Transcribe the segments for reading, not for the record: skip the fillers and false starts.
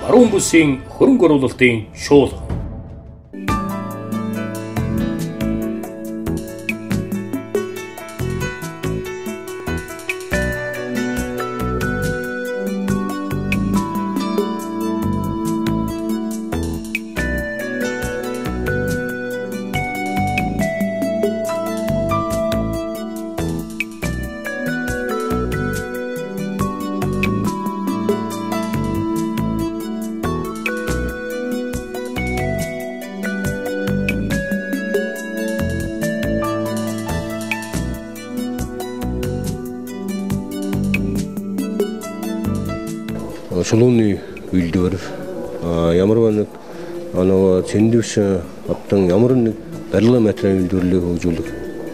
баруун бүсийн хөрөнгө оруулалтын шуулга. Шулууны үйлдвэр ямар нэг цэндвш оттон ямар нэг барилгын материалын үйлдвэрлэлийг хөгжүүлэх,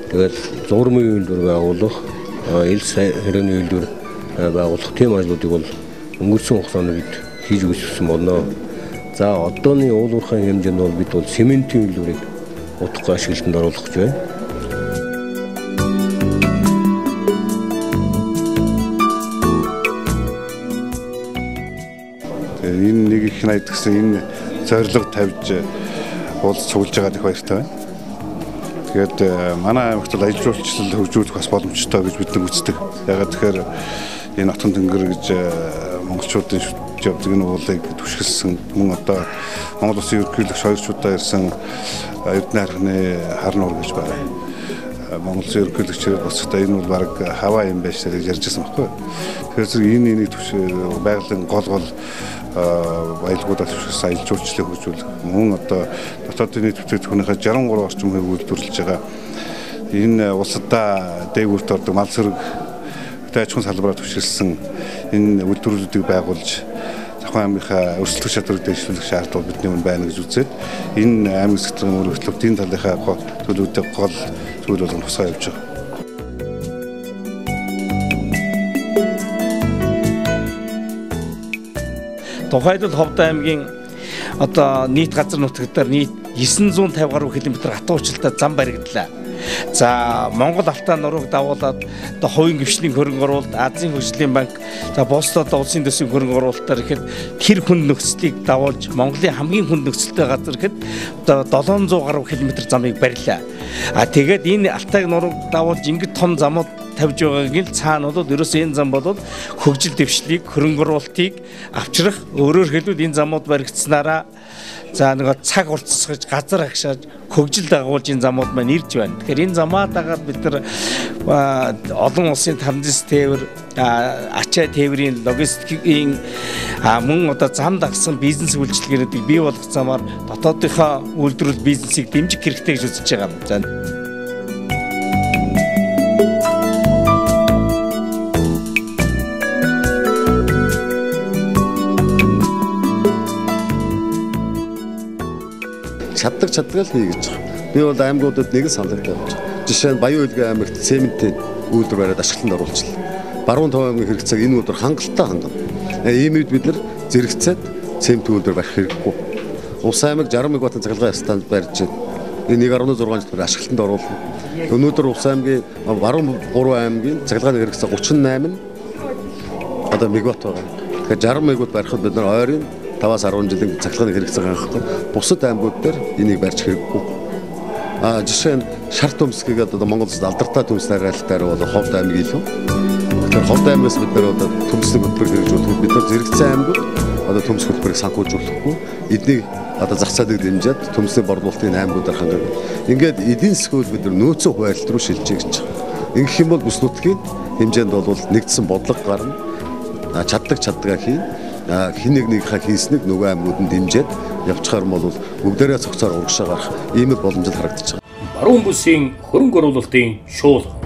тэгээд зурмын үйлдвэр байгуулах, элс хэргийн үйлдвэр байгуулах тийм ажлуудыг бол өнгөрсөн хугацаанд бид хийж өгсөн болно. За одооны уул уурхайн хэмжээнд бол бид бол цементийн үйлдвэрийг утгагүй ашиглалтанд оруулах гэж байна. Энэ нэг их найд гэсэн энэ зорилго тавьж уулз цуглаж байгаа их баяртай байна. Тэгээд манай аймагт бол ажил жуулчлал хөгжүүлэх бас боломжтой гэж бид нэг үздэг. Ягаад тэгэхээр энэ отгон тэнгэр гэж монголчуудын шүтж явдаг энэ уулыг түшгэлсэн мөн одоо Монгол Улсын ерөнхийлөгч хоёрчудаа ирсэн Эрдэнэ хархны хар нуур гэж байна. Монгол Улсын ерөнхийлөгчээр болцохтой энэ бол баг хаваа юм байж гэж ярьжсэн байхгүй. Тэгэхээр энэ энийг байгалийн гол аялгуудад түшгэлсэн аялал жуулчлалыг хөгжүүлэх мөн одоо дотоодын нийт бүтээгдэхүүнийхээ 63 орчим хувийг үйлдвэрлэж байгаа энэ улсадаа дээгүүрт ордог мал сөрөг аж ахуйн салбараар түшгэлсэн энэ үйлдвэрлэлүүдийг байгуулж Завхан аймгийнхаа өрсөлдөх чадварыг дэвшүүлэх шаардлага бидний мөн байна гэж үзээд энэ аймаг сэтгэлгээний мөрөгдлөлт энэ талынхаа төлөвлөлтөд гол зүйл болгон тусгай явж байгаа. Тухайд Ховд аймгийн одоо нийт газар нутагтаар нийт 950 гаруй км хатуу учиртай зам баригдлаа. За Монгол Алтаа нурууг дагуулад одоо хувийн гэрчлийн хөрөнгө оруулалт, Азийн хөгжлийн банк, за бусад одоо улсын дэсийн хөрөнгө оруулалтаар ихэд тэр хүнд нөхцөлийг дагуулж Монголын хамгийн хүнд нөхцөлтэй газар ихэд одоо 700 гаруй км замыг барилаа. Тэгээд энэ Алтайг нурууг дагуулж ингэж том замууд тавьж байгаагийн цаана бол ерөөсөө энэ зам бол хөгжил дэвшлийг, хөрөнгө оруулалтыг авчрах, өөрөөр хэлбэл энэ замууд баригдсанараа за нэг цаг уртсгаж, газар агшааж, хөгжил дагуулж энэ замууд маань ирж байна. Тэгэхээр энэ замаа дагаад бид нар олон улсын транзит тээвэр, ачаа тээврийн логистикийн мөн одоо зам дагсан бизнес үйлчилгээнүүдийг бий болгох замаар дотоодынхоо үйлдвэрлэл бизнесийг дэмжих хэрэгтэй гэж үзэж байгаа юм. За чаддаг л хий гэж байгаа. Би бол аймагуудад нэг санал тавьж байгаа. Жишээ нь Баян Хөлгийн аймагт цементийн үйлдвэр бариад ашиглалтанд оруулчихлаа. Баруун Тов аймгийн хэрэгцээг энэ өдөр хангалттай хангана. Ийм үед бид нар зэрэгцээд цемент үйлдвэр барих хэрэггүй. Улс аймаг 60 мегаваттын цахилгаан станц барьж энэ 1.6 жилээр ашиглалтанд оруулна. Өнөөдөр улс аймгийн баруун 3 аймгийн цахилгааны хэрэгцээ 38 одоо мегаватт байгаа. Тэгэхээр 60 мегаватт барихад бид нар ойрын 5-10 жилийн цахилгааны хэрэгцээг хангахгүй бусад аймагуд дээр энийг барьж хэрэггүй. Жишээ нь шарт төмсгийг одоо Монгол улсад алдартай төмс найралтаар бол Ховд аймаг илүү. Тэгэхээр Ховд аймагаас бид нар одоо төмсний хөтөлбөр хэрэгжүүлэхэд бид нар зэрэгцээ аймагуд одоо төмс хөтөлбөрийг санхүүжүүлэхгүй эднийг одоо зах зээлийг дэмжиж төмсний борлуулалтын аймагуудаар хангав. Ингээд эдийн засгыг бид нар нөөцөө хуваарлт руу шилжиж гэж байгаа. Ингэх юм бол бүс нутгийн хэмжээнд бол нэгдсэн бодлого гарна. Чаддгаа хийн. Хин нэгнийхээ хийснийг нөгөө аймагууд нь дэмжиж явчихаар бол бүгдээрээ цогцоор урагшаа гарах ийм боломжтой харагдаж байгаа. Баруун бүсийн хөрөнгө оруулалтын шуулга.